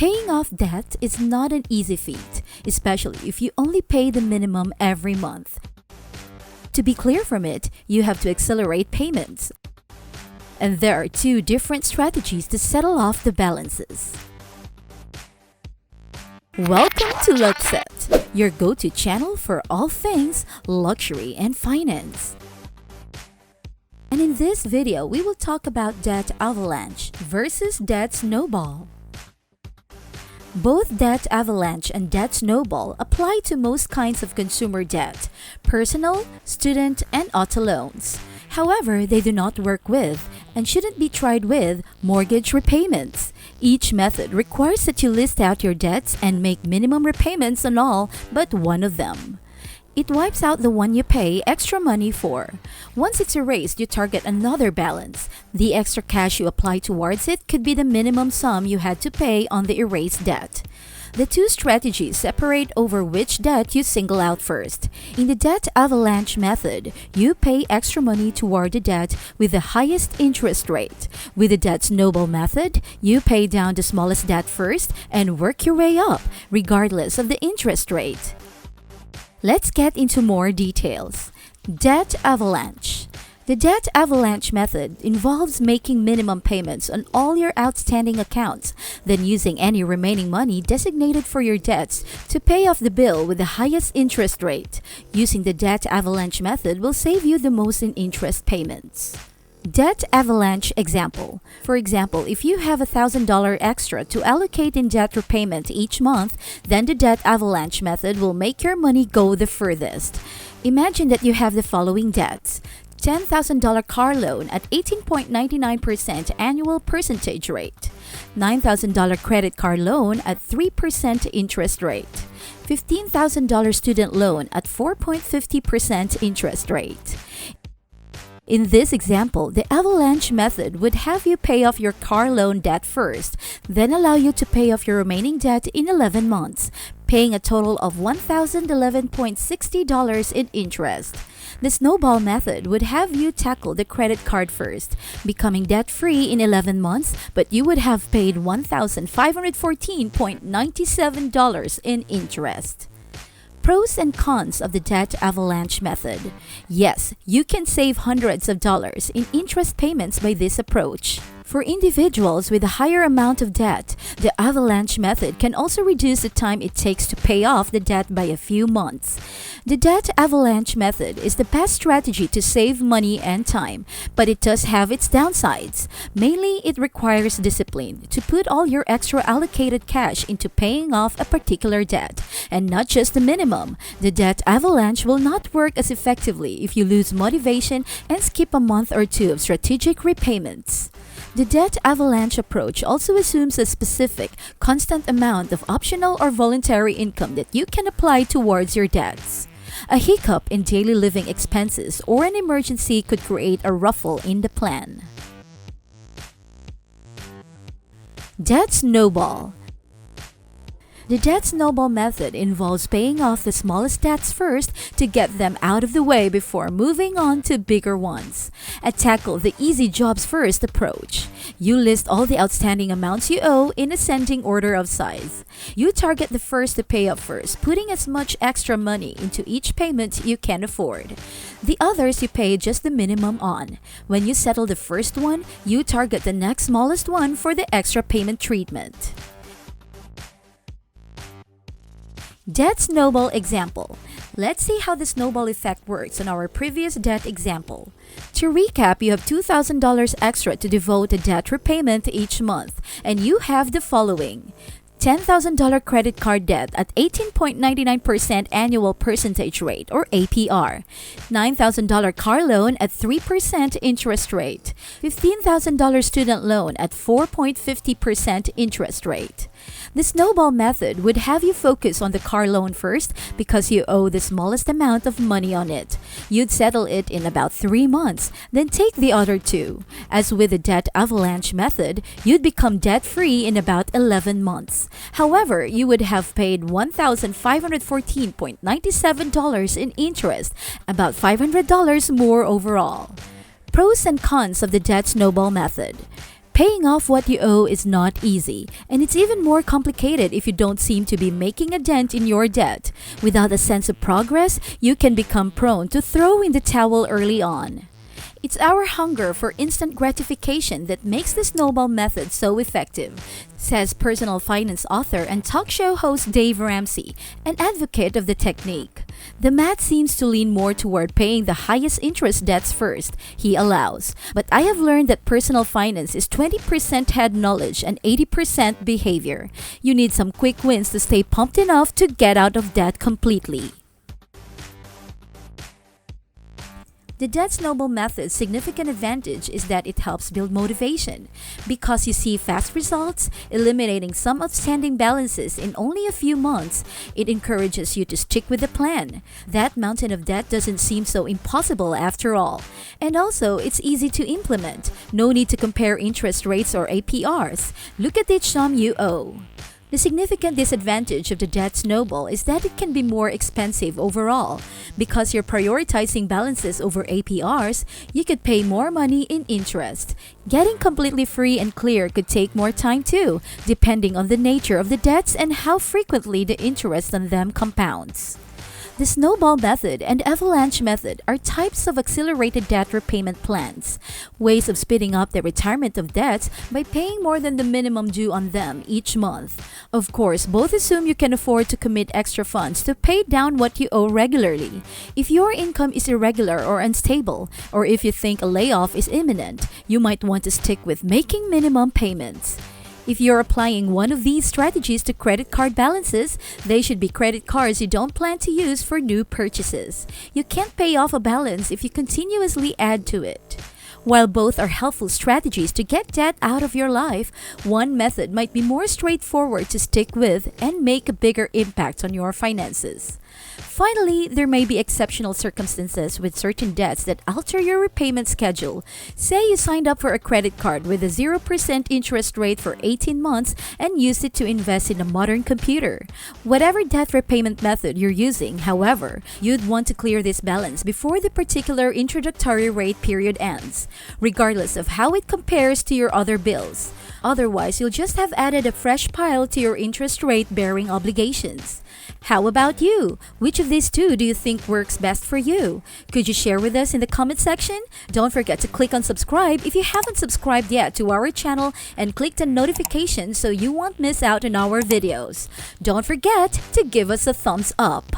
Paying off debt is not an easy feat, especially if you only pay the minimum every month. To be clear from it, you have to accelerate payments. And there are two different strategies to settle off the balances. Welcome to Luxet, your go-to channel for all things luxury and finance. And in this video, we will talk about debt avalanche versus debt snowball. Both debt avalanche and debt snowball apply to most kinds of consumer debt, personal, student, and auto loans. However, they do not work with, and shouldn't be tried with, mortgage repayments. Each method requires that you list out your debts and make minimum repayments on all but one of them. It wipes out the one you pay extra money for. Once it's erased, you target another balance. The extra cash you apply towards it could be the minimum sum you had to pay on the erased debt. The two strategies separate over which debt you single out first. In the debt avalanche method, you pay extra money toward the debt with the highest interest rate. With the debt snowball method, you pay down the smallest debt first and work your way up, regardless of the interest rate. Let's get into more details. Debt avalanche. The debt avalanche method involves making minimum payments on all your outstanding accounts, then using any remaining money designated for your debts to pay off the bill with the highest interest rate. Using the debt avalanche method will save you the most in interest payments. Debt avalanche example. For example, if you have $1,000 extra to allocate in debt repayment each month, then the debt avalanche method will make your money go the furthest. Imagine that you have the following debts. $10,000 car loan at 18.99% annual percentage rate. $9,000 credit card loan at 3% interest rate. $15,000 student loan at 4.50% interest rate. In this example, the avalanche method would have you pay off your car loan debt first, then allow you to pay off your remaining debt in 11 months, paying a total of $1,011.60 in interest. The snowball method would have you tackle the credit card first, becoming debt-free in 11 months, but you would have paid $1,514.97 in interest. Pros and cons of the debt avalanche method. Yes, you can save hundreds of dollars in interest payments by this approach. For individuals with a higher amount of debt, the avalanche method can also reduce the time it takes to pay off the debt by a few months. The debt avalanche method is the best strategy to save money and time, but it does have its downsides. Mainly, it requires discipline to put all your extra allocated cash into paying off a particular debt, and not just the minimum. The debt avalanche will not work as effectively if you lose motivation and skip a month or two of strategic repayments. The debt avalanche approach also assumes a specific, constant amount of optional or voluntary income that you can apply towards your debts. A hiccup in daily living expenses or an emergency could create a ruffle in the plan. Debt snowball. The debt snowball method involves paying off the smallest debts first to get them out of the way before moving on to bigger ones. A tackle the easy jobs first approach. You list all the outstanding amounts you owe in ascending order of size. You target the first to pay up first, putting as much extra money into each payment you can afford. The others you pay just the minimum on. When you settle the first one, you target the next smallest one for the extra payment treatment. Debt snowball example. Let's see how the snowball effect works on our previous debt example. To recap, you have $2,000 extra to devote to debt repayment each month, and you have the following. $10,000 credit card debt at 18.99% annual percentage rate or APR. $9,000 car loan at 3% interest rate. $15,000 student loan at 4.50% interest rate. The snowball method would have you focus on the car loan first because you owe the smallest amount of money on it. You'd settle it in about 3 months, then take the other 2. As with the debt avalanche method, you'd become debt-free in about 11 months. However, you would have paid $1,514.97 in interest, about $500 more overall. Pros and cons of the debt snowball method. Paying off what you owe is not easy, and it's even more complicated if you don't seem to be making a dent in your debt. Without a sense of progress, you can become prone to throw in the towel early on. It's our hunger for instant gratification that makes the snowball method so effective, says personal finance author and talk show host Dave Ramsey, an advocate of the technique. The math seems to lean more toward paying the highest interest debts first, he allows. But I have learned that personal finance is 20% head knowledge and 80% behavior. You need some quick wins to stay pumped enough to get out of debt completely. The debt snowball method's significant advantage is that it helps build motivation. Because you see fast results, eliminating some outstanding balances in only a few months, it encourages you to stick with the plan. That mountain of debt doesn't seem so impossible after all. And also, it's easy to implement. No need to compare interest rates or APRs. Look at each sum you owe. The significant disadvantage of the debt snowball is that it can be more expensive overall. Because you're prioritizing balances over APRs, you could pay more money in interest. Getting completely free and clear could take more time too, depending on the nature of the debts and how frequently the interest on them compounds. The Snowball method and Avalanche method are types of accelerated debt repayment plans, ways of speeding up the retirement of debts by paying more than the minimum due on them each month. Of course, both assume you can afford to commit extra funds to pay down what you owe regularly. If your income is irregular or unstable, or if you think a layoff is imminent, you might want to stick with making minimum payments. If you're applying one of these strategies to credit card balances, they should be credit cards you don't plan to use for new purchases. You can't pay off a balance if you continuously add to it. While both are helpful strategies to get debt out of your life, one method might be more straightforward to stick with and make a bigger impact on your finances. Finally, there may be exceptional circumstances with certain debts that alter your repayment schedule. Say you signed up for a credit card with a 0% interest rate for 18 months and used it to invest in a modern computer. Whatever debt repayment method you're using, however, you'd want to clear this balance before the particular introductory rate period ends, regardless of how it compares to your other bills. Otherwise, you'll just have added a fresh pile to your interest rate-bearing obligations. How about you? Which of these two do you think works best for you? Could you share with us in the comment section? Don't forget to click on subscribe if you haven't subscribed yet to our channel and click the notification so you won't miss out on our videos. Don't forget to give us a thumbs up.